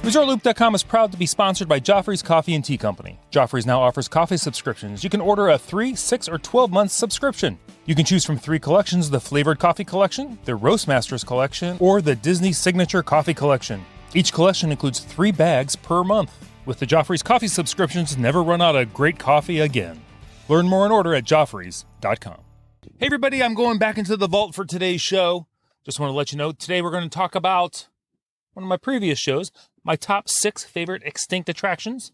ResortLoop.com is proud to be sponsored by Joffrey's Coffee and Tea Company. Joffrey's now offers coffee subscriptions. You can order a 3, 6, or 12-month subscription. You can choose from 3 collections: the Flavored Coffee Collection, the Roastmasters Collection, or the Disney Signature Coffee Collection. Each collection includes 3 bags per month. With the Joffrey's Coffee subscriptions, never run out of great coffee again. Learn more and order at Joffreys.com. Hey everybody, I'm going back into the vault for today's show. Just want to let you know, today we're going to talk about one of my previous shows, my top 6 favorite extinct attractions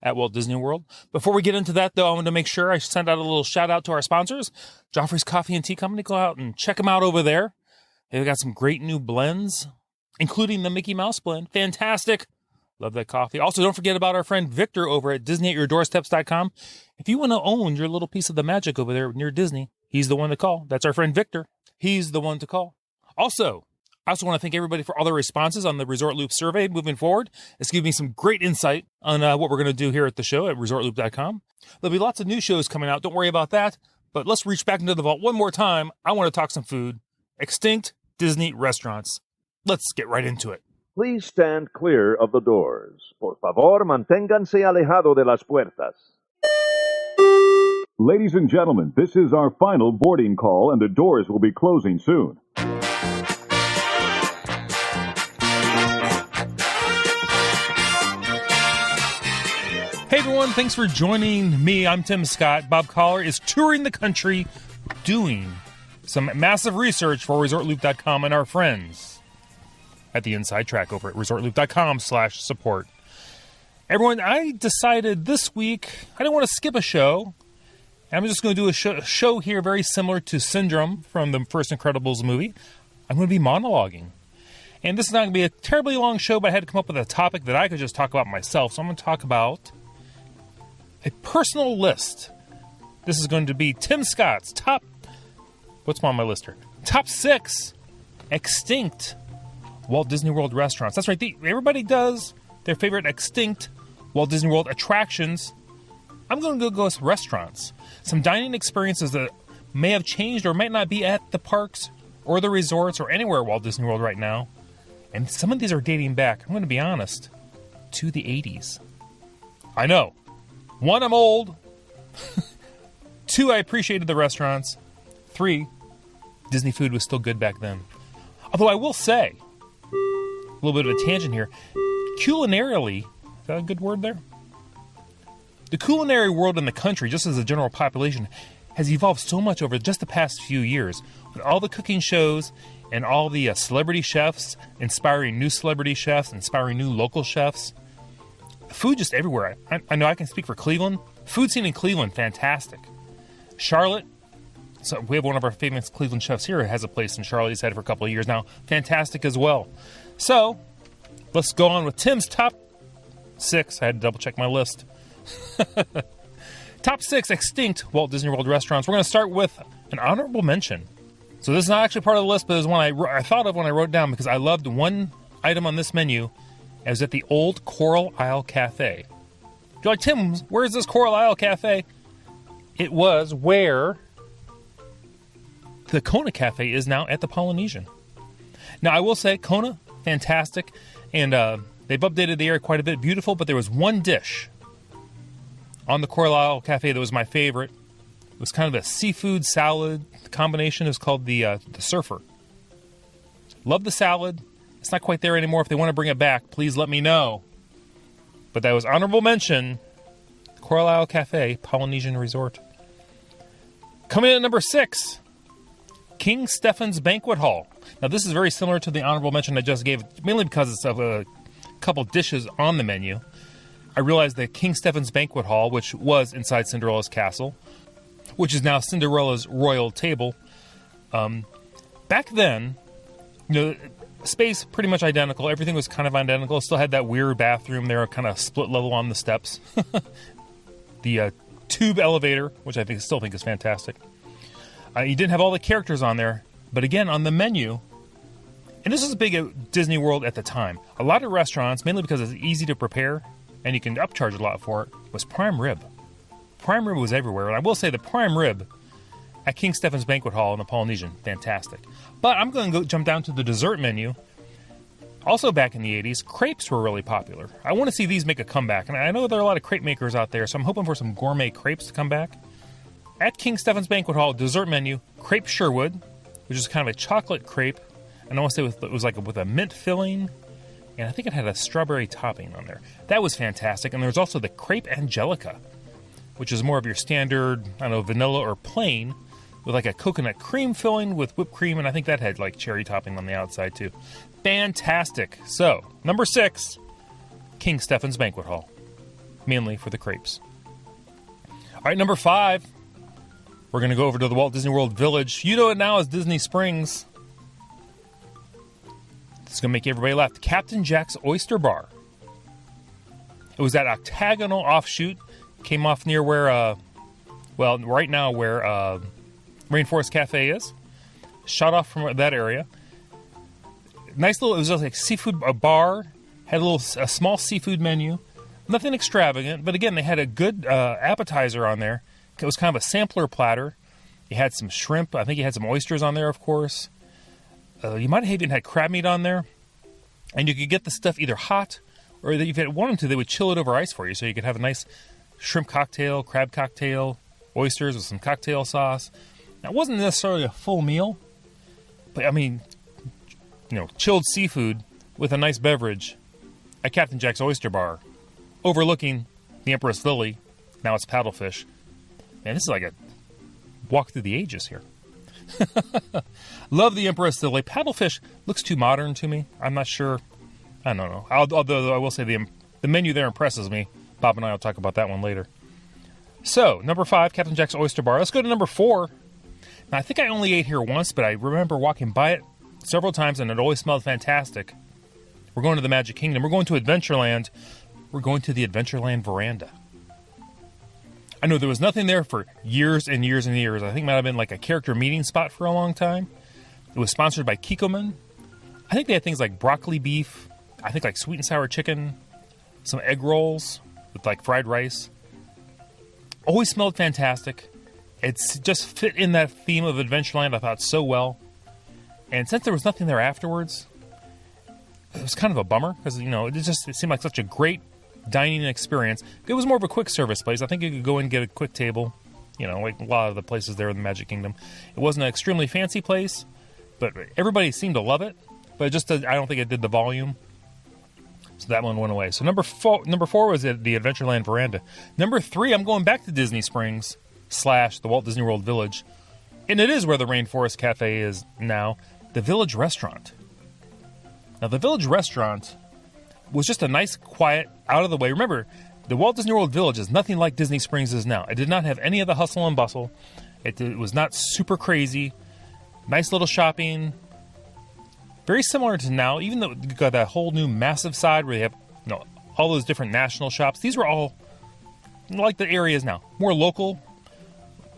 at Walt Disney World. Before we get into that, though, I want to make sure I send out a little shout out to our sponsors, Joffrey's Coffee and Tea Company. Go out and check them out over there. They've got some great new blends, including the Mickey Mouse blend. Fantastic. Love that coffee. Also, don't forget about our friend Victor over at DisneyAtYourDoorsteps.com. If you want to own your little piece of the magic over there near Disney, he's the one to call. That's our friend Victor. He's the one to call. Also, I also want to thank everybody for all their responses on the Resort Loop survey moving forward. It's given me some great insight on what we're going to do here at the show at ResortLoop.com. There'll be lots of new shows coming out. Don't worry about that. But let's reach back into the vault one more time. I want to talk some food. Extinct Disney restaurants. Let's get right into it. Please stand clear of the doors. Por favor, manténganse alejado de las puertas. Ladies and gentlemen, this is our final boarding call, and the doors will be closing soon. Hey everyone, thanks for joining me. I'm Tim Scott. Bob Collar is touring the country doing some massive research for ResortLoop.com and our friends at the Inside Track over at ResortLoop.com/support. Everyone, I decided this week I didn't want to skip a show. I'm just going to do a show here very similar to Syndrome from the first Incredibles movie. I'm going to be monologuing. And this is not going to be a terribly long show, but I had to come up with a topic that I could just talk about myself. So I'm going to talk about a personal list. This is going to be Tim Scott's top... What's on my list here? Top 6 extinct Walt Disney World restaurants. That's right. Everybody does their favorite extinct Walt Disney World attractions. I'm going to go with restaurants. Some dining experiences that may have changed or might not be at the parks or the resorts or anywhere at Walt Disney World right now. And some of these are dating back, I'm going to be honest, to the 80s. I know. 1, I'm old. 2, I appreciated the restaurants. 3, Disney food was still good back then. Although I will say, a little bit of a tangent here, culinarily, is that a good word there? The culinary world in the country, just as a general population, has evolved so much over just the past few years. With all the cooking shows and all the celebrity chefs, inspiring new celebrity chefs, inspiring new local chefs. Food just everywhere. I know I can speak for Cleveland. Food scene in Cleveland, fantastic. Charlotte, so we have one of our famous Cleveland chefs here who has a place in Charlotte. He's had it for a couple of years now. Fantastic as well. So, let's go on with Tim's top 6. I had to double check my list. Top 6 extinct Walt Disney World restaurants. We're going to start with an honorable mention. So this is not actually part of the list, but it was one I thought of when I wrote it down because I loved one item on this menu. It was at the old Coral Isle Cafe. You're like, Tim, where is this Coral Isle Cafe? It was where the Kona Cafe is now at the Polynesian. Now, I will say, Kona, fantastic. And they've updated the area quite a bit. Beautiful, but there was one dish on the Coral Isle Cafe that was my favorite. It was kind of a seafood salad combination. It was called the Surfer. Love the salad. It's not quite there anymore. If they want to bring it back, please let me know. But that was honorable mention. Coral Isle Cafe, Polynesian Resort. Coming in at number 6, King Stephen's Banquet Hall. Now this is very similar to the honorable mention I just gave, mainly because it's of a couple dishes on the menu. I realized that King Stephen's Banquet Hall, which was inside Cinderella's castle, which is now Cinderella's royal table, back then, space pretty much identical. Everything was kind of identical. It still had that weird bathroom there, kind of split level on the steps. The tube elevator, which I still think is fantastic. You didn't have all the characters on there, but again, on the menu, and this was big at Disney World at the time, a lot of restaurants, mainly because it's easy to prepare, and you can upcharge a lot for it, was prime rib. Prime rib was everywhere, and I will say the prime rib at King Stephen's Banquet Hall in the Polynesian, fantastic. But I'm going to jump down to the dessert menu. Also back in the 80s, crepes were really popular. I want to see these make a comeback, and I know there are a lot of crepe makers out there, so I'm hoping for some gourmet crepes to come back. At King Stephen's Banquet Hall, dessert menu, crepe Sherwood, which is kind of a chocolate crepe, and I want to say it was like with a mint filling, and I think it had a strawberry topping on there. That was fantastic, and there was also the crepe Angelica, which is more of your standard, I don't know, vanilla or plain, with like a coconut cream filling with whipped cream, and I think that had like cherry topping on the outside too. Fantastic. So, number 6, King Stephen's Banquet Hall. Mainly for the crepes. All right, number 5, we're going to go over to the Walt Disney World Village. You know it now as Disney Springs. It's going to make everybody laugh. Captain Jack's Oyster Bar. It was that octagonal offshoot. Came off near where, right now where Rainforest Cafe is. Shot off from that area. Nice little, it was like seafood, a bar. Had a small seafood menu. Nothing extravagant, but again, they had a good appetizer on there. It was kind of a sampler platter. You had some shrimp. I think you had some oysters on there, of course. You might have even had crab meat on there. And you could get the stuff either hot, or if you wanted to, they would chill it over ice for you. So you could have a nice shrimp cocktail, crab cocktail, oysters with some cocktail sauce. Now, it wasn't necessarily a full meal, but I mean, chilled seafood with a nice beverage at Captain Jack's Oyster Bar, overlooking the Empress Lily. Now it's paddlefish. Man, this is like a walk through the ages here. Love the Empress Lily. Paddlefish looks too modern to me. I'm not sure. I don't know. Although I will say the menu there impresses me. Bob and I will talk about that one later. So, number 5, Captain Jack's Oyster Bar. Let's go to number 4. Now, I think I only ate here once, but I remember walking by it several times, and it always smelled fantastic. We're going to the Magic Kingdom. We're going to Adventureland. We're going to the Adventureland Veranda. I know there was nothing there for years and years and years. I think it might have been like a character meeting spot for a long time. It was sponsored by Kikkoman. I think they had things like broccoli beef. I think like sweet and sour chicken. Some egg rolls with like fried rice. Always smelled fantastic. It's just fit in that theme of Adventureland, I thought, so well. And since there was nothing there afterwards, it was kind of a bummer because, it seemed like such a great dining experience. It was more of a quick service place. I think you could go in and get a quick table, like a lot of the places there in the Magic Kingdom. It wasn't an extremely fancy place, but everybody seemed to love it. But I don't think it did the volume. So that one went away. So number 4 was the Adventureland Veranda. Number 3, I'm going back to Disney Springs / the Walt Disney World Village. And it is where the Rainforest Cafe is now. The Village Restaurant. Now, the Village Restaurant was just a nice, quiet, out-of-the-way. Remember, the Walt Disney World Village is nothing like Disney Springs is now. It did not have any of the hustle and bustle. It was not super crazy. Nice little shopping. Very similar to now, even though you got that whole new massive side where they have all those different national shops. These were all like the areas now. More local,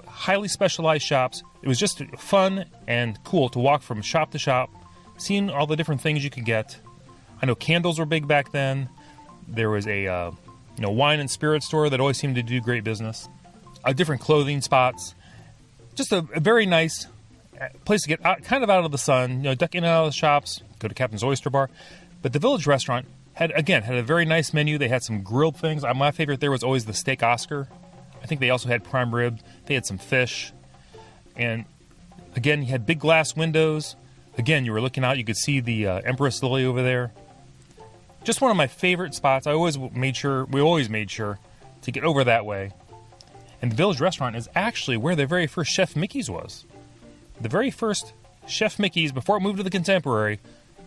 highly specialized shops. It was just fun and cool to walk from shop to shop, seeing all the different things you could get. I know candles were big back then. There was a wine and spirit store that always seemed to do great business. Different clothing spots. Just a very nice place to get out, kind of out of the sun. Duck in and out of the shops. Go to Captain's Oyster Bar. But the Village Restaurant had a very nice menu. They had some grilled things. My favorite there was always the steak Oscar. I think they also had prime rib. They had some fish. And again, you had big glass windows. Again, you were looking out. You could see the Empress Lily over there. Just one of my favorite spots. We always made sure to get over that way. And the Village Restaurant is actually where the very first Chef Mickey's was. The very first Chef Mickey's, before it moved to the Contemporary,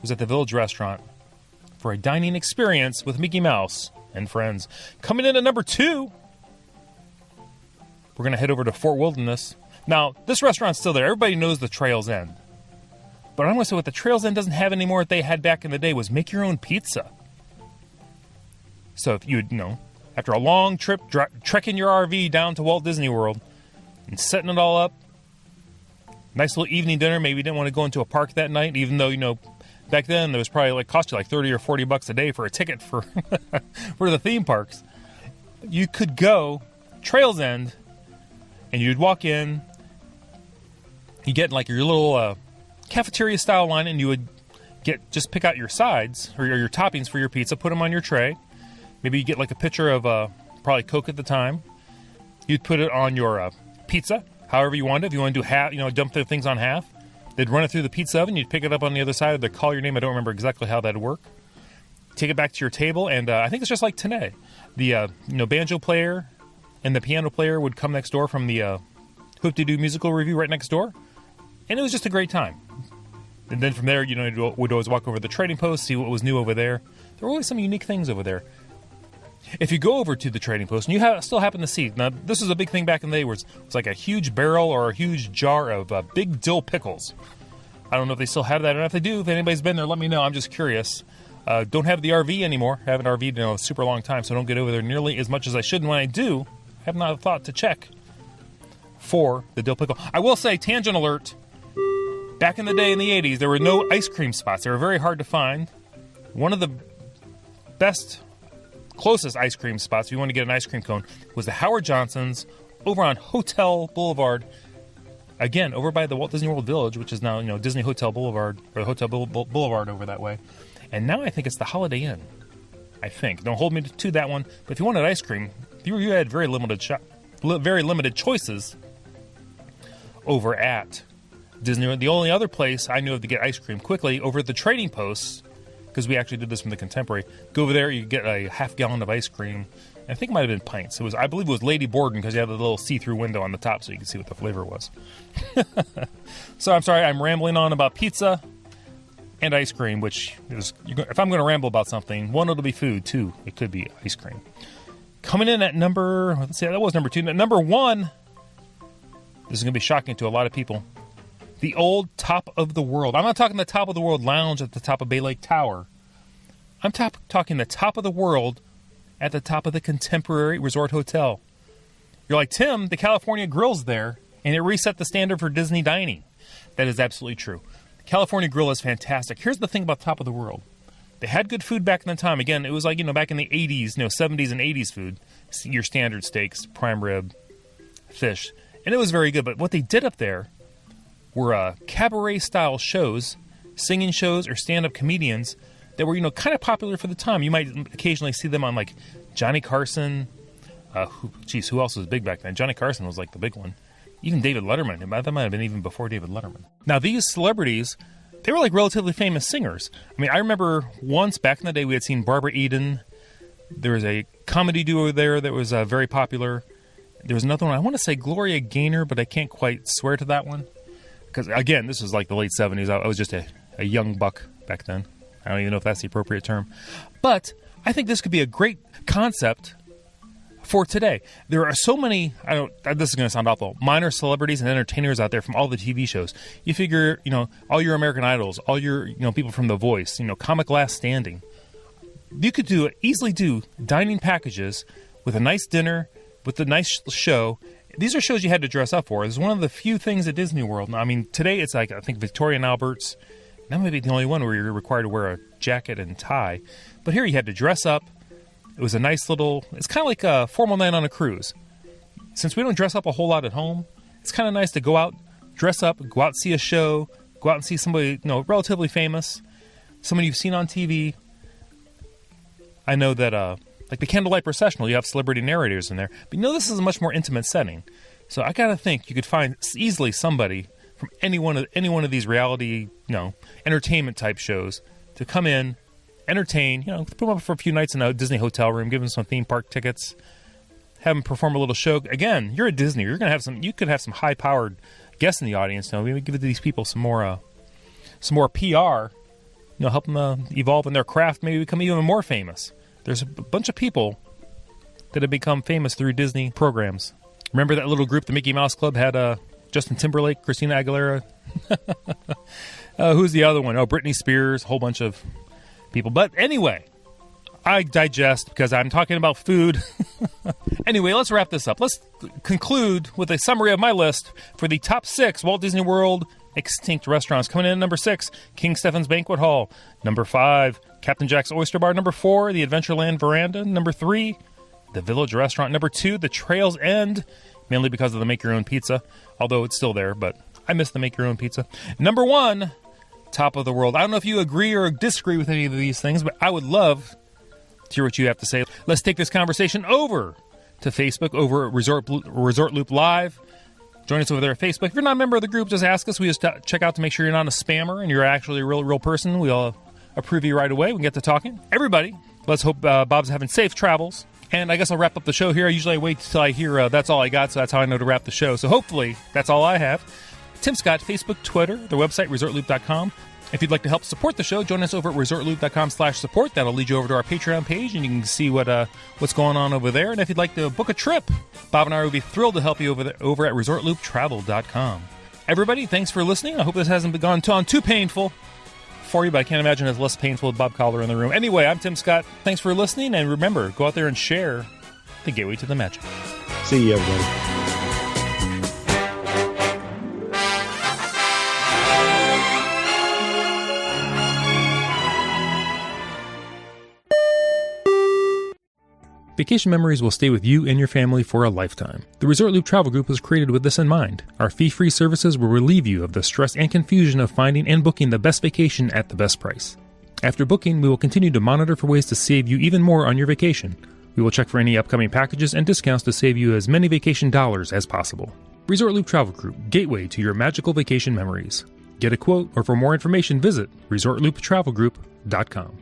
was at the Village Restaurant for a dining experience with Mickey Mouse and friends. Coming in at number 2, we're going to head over to Fort Wilderness. Now, this restaurant's still there. Everybody knows the Trail's End. But I'm going to say what the Trail's End doesn't have anymore that they had back in the day was make your own pizza. So if you after a long trip, trekking your RV down to Walt Disney World and setting it all up, nice little evening dinner. Maybe you didn't want to go into a park that night, even though, back then it was probably cost you like $30 or $40 a day for a ticket for for the theme parks. You could go Trail's End and you'd walk in, you get your little cafeteria style line, and you would just pick out your sides or your toppings for your pizza, put them on your tray. Maybe you get like a pitcher of probably Coke at the time. You'd put it on your pizza, however you want it. If you want to do half, dump the things on half, they'd run it through the pizza oven. You'd pick it up on the other side. They'd call your name. I don't remember exactly how that'd work. Take it back to your table, and I think it's just like today. The banjo player and the piano player would come next door from the Hoop-de-Doo musical review right next door, and it was just a great time. And then from there, we'd always walk over to the trading post, see what was new over there. There were always some unique things over there. If you go over to the trading post, and you still happen to see, now this was a big thing back in the day where it's like a huge barrel or a huge jar of big dill pickles. I don't know if they still have that, or if they do. If anybody's been there, let me know. I'm just curious. Don't have the RV anymore. Haven't RV'd in a super long time, so I don't get over there nearly as much as I should. And when I do, I have not thought to check for the dill pickle. I will say, tangent alert, back in the day in the 80s, there were no ice cream spots. They were very hard to find. One of the closest ice cream spots, if you want to get an ice cream cone, was the Howard Johnson's over on Hotel Boulevard. Again, over by the Walt Disney World Village, which is now, Disney Hotel Boulevard, or Hotel Boulevard over that way. And now I think it's the Holiday Inn. I think. Don't hold me to that one. But if you wanted ice cream, you had very limited choices over at Disney World. The only other place I knew of to get ice cream quickly over at the trading posts, because we actually did this from the Contemporary. Go over there, you get a half gallon of ice cream. I think it might have been pints. I believe it was Lady Borden, because you had the little see-through window on the top so you could see what the flavor was. So I'm sorry, I'm rambling on about pizza and ice cream, which is, if I'm going to ramble about something, one, it'll be food. Two, it could be ice cream. Coming in at that was number 2. Number 1, this is going to be shocking to a lot of people. The old Top of the World. I'm not talking the Top of the World lounge at the top of Bay Lake Tower. I'm talking the Top of the World at the top of the Contemporary Resort Hotel. You're like, Tim, the California Grill's there, and it reset the standard for Disney dining. That is absolutely true. California Grill is fantastic. Here's the thing about Top of the World. They had good food back in the time. Again, it was like, back in the 80s, 70s and 80s food. Your standard steaks, prime rib, fish. And it was very good. But what they did up there were cabaret-style shows, singing shows, or stand-up comedians that were, kind of popular for the time. You might occasionally see them on, like, Johnny Carson. Who else was big back then? Johnny Carson was, like, the big one. Even David Letterman. That might have been even before David Letterman. Now, these celebrities, they were like relatively famous singers. I mean, I remember once back in the day we had seen Barbara Eden. There was a comedy duo there that was very popular. There was another one, I want to say Gloria Gaynor, but I can't quite swear to that one. Because, again, this was like the late 70s. I was just a young buck back then. I don't even know if that's the appropriate term. But I think this could be a great concept for today. There are so many, this is going to sound awful, minor celebrities and entertainers out there from all the TV shows. You figure, all your American Idols, all your, people from The Voice, Comic Last Standing. You could easily do dining packages with a nice dinner, with a nice show. These are shows you had to dress up for. It's one of the few things at Disney World. I mean, today it's like, I think Victoria and Albert's. That might be the only one where you're required to wear a jacket and tie. But here you had to dress up. It was a nice little, it's kind of like a formal night on a cruise. Since we don't dress up a whole lot at home, it's kind of nice to go out, dress up, go out and see a show, go out and see somebody, relatively famous, somebody you've seen on TV. I know that, like the Candlelight Processional, you have celebrity narrators in there. But this is a much more intimate setting. So I gotta think you could find easily somebody from any one of these reality, entertainment type shows to come in, entertain, put them up for a few nights in a Disney hotel room, give them some theme park tickets, have them perform a little show. Again, you're at Disney. You could have some high-powered guests in the audience. Maybe give these people some more PR. Help them evolve in their craft. Maybe become even more famous. There's a bunch of people that have become famous through Disney programs. Remember that little group, the Mickey Mouse Club, had Justin Timberlake, Christina Aguilera. Who's the other one? Britney Spears, a whole bunch of people. But anyway, I digest because I'm talking about food. Anyway, let's wrap this up. Let's conclude with a summary of my list for the top 6 Walt Disney World extinct restaurants. Coming in at number 6, King Stephen's Banquet Hall. Number 5, Captain Jack's Oyster Bar. Number 4, the Adventureland Veranda. Number 3, the Village Restaurant. Number 2, the Trail's End, mainly because of the make-your-own pizza, although it's still there, but I miss the make-your-own pizza. Number 1, top of the world. I don't know if you agree or disagree with any of these things, but I would love to hear what you have to say. Let's take this conversation over to Facebook, over at Resort Loop Live. Join us over there at Facebook. If you're not a member of the group, just ask us. We just check out to make sure you're not a spammer and you're actually a real person. We'll approve you right away. We can get to talking. Everybody, let's hope Bob's having safe travels. And I guess I'll wrap up the show here. I usually wait till I hear that's all I got, so that's how I know to wrap the show. So hopefully that's all I have. Tim Scott, Facebook, Twitter, the website, ResortLoop.com. If you'd like to help support the show, join us over at ResortLoop.com/support. That'll lead you over to our Patreon page, and you can see what's going on over there. And if you'd like to book a trip, Bob and I would be thrilled to help you over at ResortLoopTravel.com. Everybody, thanks for listening. I hope this hasn't gone on too painful for you, but I can't imagine it's less painful with Bob Collar in the room. Anyway, I'm Tim Scott. Thanks for listening, and remember, go out there and share the gateway to the magic. See you, everybody. Vacation memories will stay with you and your family for a lifetime. The Resort Loop Travel Group was created with this in mind. Our fee-free services will relieve you of the stress and confusion of finding and booking the best vacation at the best price. After booking, we will continue to monitor for ways to save you even more on your vacation. We will check for any upcoming packages and discounts to save you as many vacation dollars as possible. Resort Loop Travel Group, gateway to your magical vacation memories. Get a quote, or for more information, visit ResortLoopTravelGroup.com.